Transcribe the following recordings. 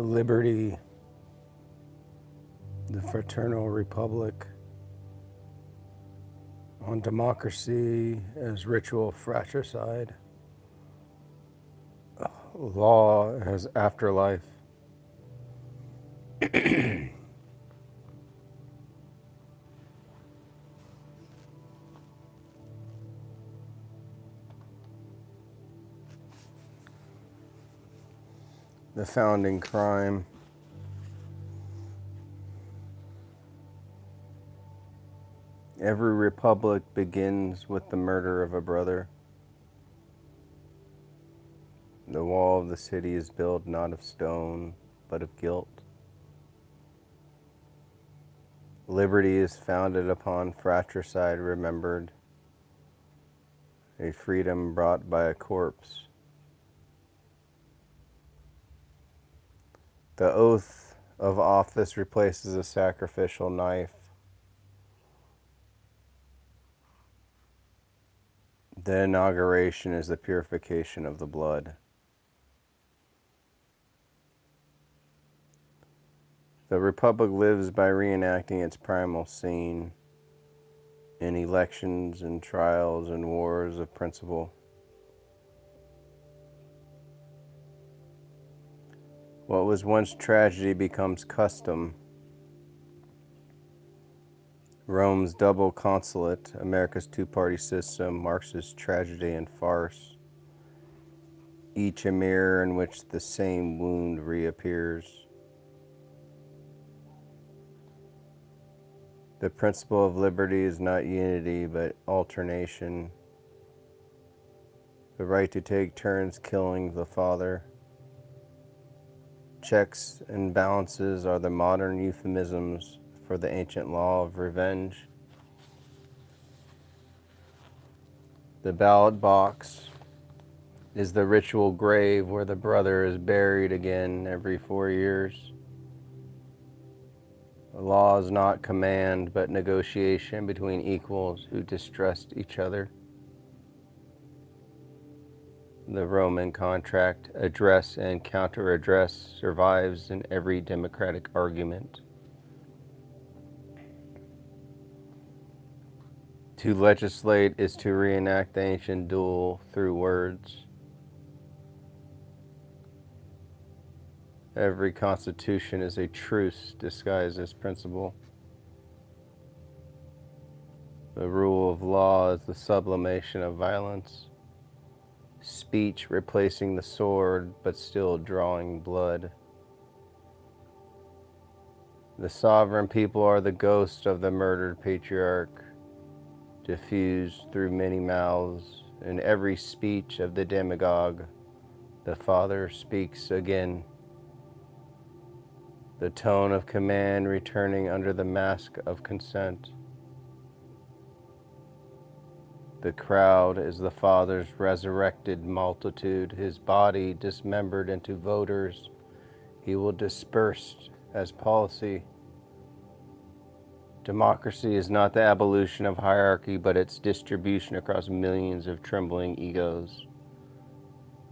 liberty, the fraternal republic, on democracy as ritual fratricide, law as afterlife. The founding crime. Every republic begins with the murder of a brother. The wall of the city is built not of stone, but of guilt. Liberty is founded upon fratricide remembered, a freedom brought by a corpse. The oath of office replaces a sacrificial knife. The inauguration is the purification of the blood. The Republic lives by reenacting its primal scene in elections and trials and wars of principle. What was once tragedy becomes custom. Rome's double consulate, America's two-party system, marks as tragedy and farce, each a mirror in which the same wound reappears. The principle of liberty is not unity, but alternation. The right to take turns killing the father. Checks and balances are the modern euphemisms for the ancient law of revenge. The ballot box is the ritual grave where the brother is buried again every 4 years. The law is not command, but negotiation between equals who distrust each other. The Roman contract, address and counter-address, survives in every democratic argument. To legislate is to reenact the ancient duel through words. Every constitution is a truce disguised as principle. The rule of law is the sublimation of violence. Speech replacing the sword, but still drawing blood. The sovereign people are the ghost of the murdered patriarch, diffused through many mouths. In every speech of the demagogue, the father speaks again. The tone of command returning under the mask of consent. The crowd is the Father's resurrected multitude, his body dismembered into voters. He will disperse as policy. Democracy is not the abolition of hierarchy, but its distribution across millions of trembling egos.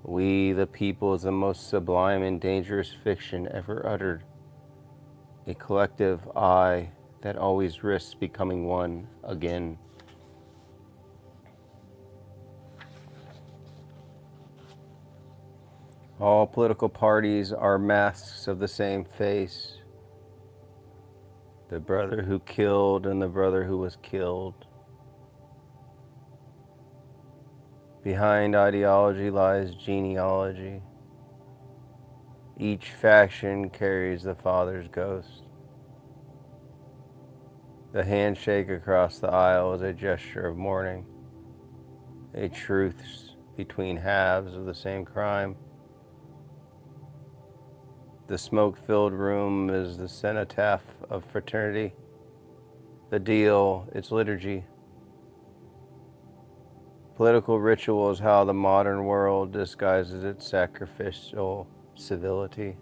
We, the people, is the most sublime and dangerous fiction ever uttered. A collective I that always risks becoming one again. All political parties are masks of the same face. The brother who killed and the brother who was killed. Behind ideology lies genealogy. Each faction carries the father's ghost. The handshake across the aisle is a gesture of mourning, a truce between halves of the same crime. The smoke-filled room is the cenotaph of fraternity. The deal, its liturgy. Political ritual is how the modern world disguises its sacrificial civility.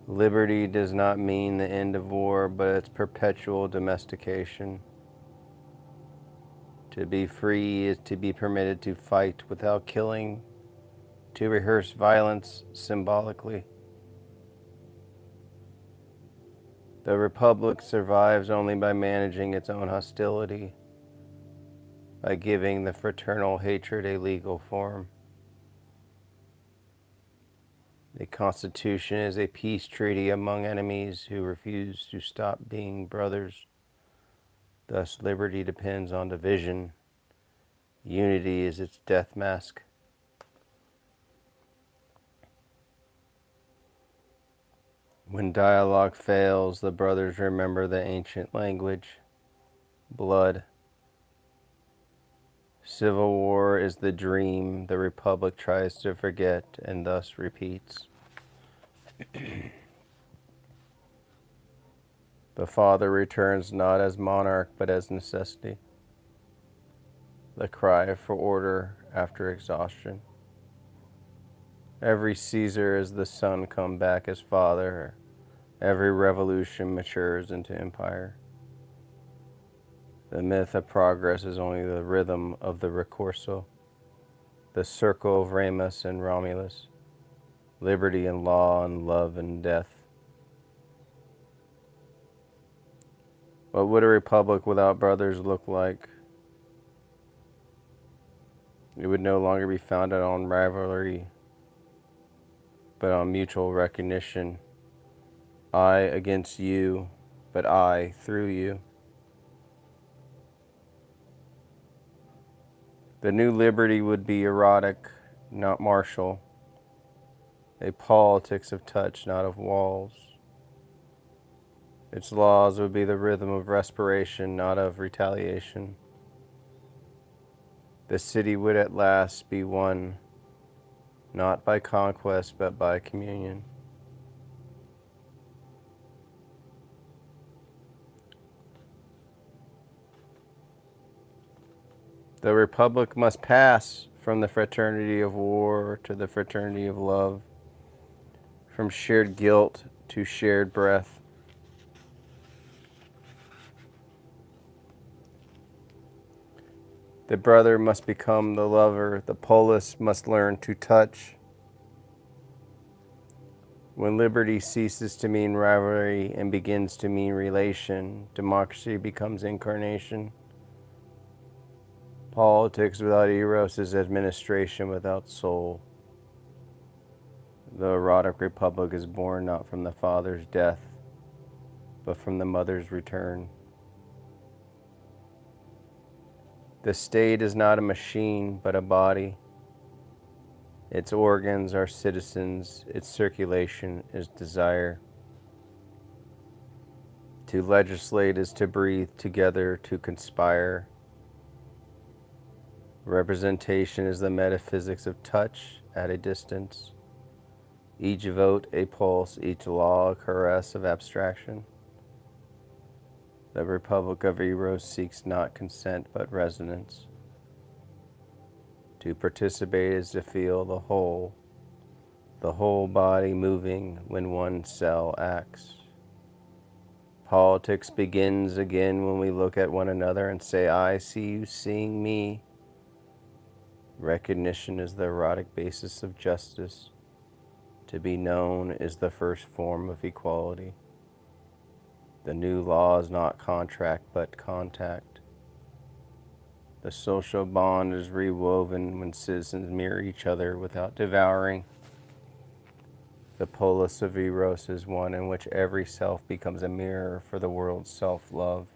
Liberty does not mean the end of war, but its perpetual domestication. To be free is to be permitted to fight without killing, to rehearse violence symbolically. The Republic survives only by managing its own hostility, by giving the fraternal hatred a legal form. The Constitution is a peace treaty among enemies who refuse to stop being brothers. Thus, liberty depends on division. Unity is its death mask. When dialogue fails, the brothers remember the ancient language. Blood. Civil war is the dream the Republic tries to forget and thus repeats. The Father returns not as monarch but as necessity. The cry for order after exhaustion. Every Caesar is the son come back as father. Every revolution matures into empire. The myth of progress is only the rhythm of the ricorso, the circle of Remus and Romulus, liberty and law and love and death. What would a republic without brothers look like? It would no longer be founded on rivalry, but on mutual recognition. I against you, but I through you. The new liberty would be erotic, not martial, a politics of touch, not of walls. Its laws would be the rhythm of respiration, not of retaliation. The city would at last be won, not by conquest, but by communion. The Republic must pass from the fraternity of war to the fraternity of love, from shared guilt to shared breath. The brother must become the lover. The polis must learn to touch. When liberty ceases to mean rivalry and begins to mean relation, democracy becomes incarnation. Politics without eros is administration without soul. The erotic republic is born not from the father's death, but from the mother's return. The state is not a machine, but a body. Its organs are citizens, its circulation is desire. To legislate is to breathe together, to conspire. Representation is the metaphysics of touch at a distance. Each vote a pulse, each law a caress of abstraction. The Republic of Eros seeks not consent but resonance. To participate is to feel the whole body moving when one cell acts. Politics begins again when we look at one another and say, I see you seeing me. Recognition is the erotic basis of justice. To be known is the first form of equality. The new law is not contract but contact. The social bond is rewoven when citizens mirror each other without devouring. The polis of Eros is one in which every self becomes a mirror for the world's self-love.